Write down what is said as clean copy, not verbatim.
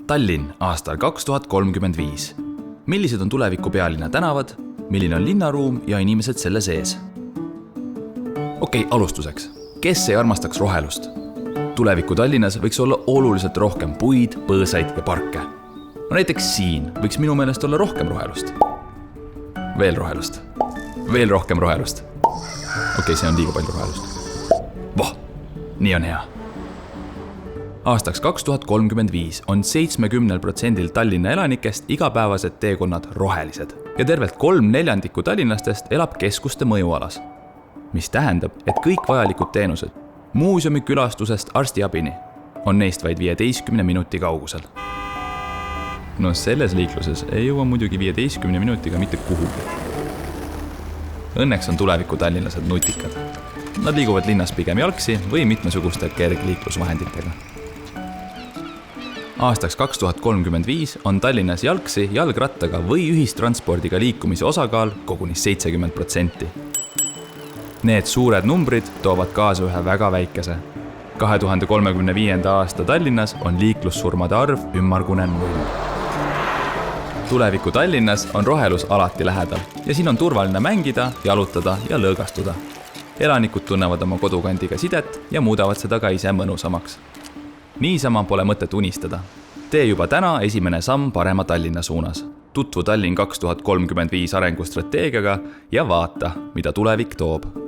Tallinn aastal 2035. Millised on tuleviku pealinna tänavad, milline on linnaruum ja inimesed selle sees? Okei, alustuseks. Kes ei armastaks rohelust? Tuleviku Tallinnas võiks olla oluliselt rohkem puid, põõsaid ja parke. No näiteks siin võiks minu meelest olla rohkem rohelust. Veel rohelust. Veel rohkem rohelust. Okei, see on liiga palju rohelust. Voh, nii on hea. Aastaks 2035 on 70% Tallinna elanikest igapäevased teekonnad rohelised ja tervelt 3/4 tallinlastest elab keskuste mõjualas, mis tähendab, et kõik vajalikud teenused, muuseumi külastusest arstiabini, on neist vaid 15 minuti kaugusel. No selles liikluses ei jõua muidugi 15 minutiga mitte kuhugi. Õnneks on tuleviku tallinlased nutikad. Nad liiguvad linnas pigem jalgsi või mitmesuguste kergliiklusvahenditega. Aastaks 2035 on Tallinnas jalgsi, jalgrattaga või ühistranspordiga liikumise osakaal koguni 70%. Need suured numbrid toovad kaasa ühe väga väikese. 2035. aasta Tallinnas on liiklussurmade arv ümmargune 0. Tuleviku Tallinnas on rohelus alati lähedal ja siin on turvaline mängida, jalutada ja lõõgastuda. Elanikud tunnevad oma kodukandiga sidet ja muudavad seda ka ise mõnusamaks. Niisama pole mõtet unistada. Tee juba täna esimene samm parema Tallinna suunas. Tutvu Tallinn 2035 arengustrateegiaga ja vaata, mida tulevik toob.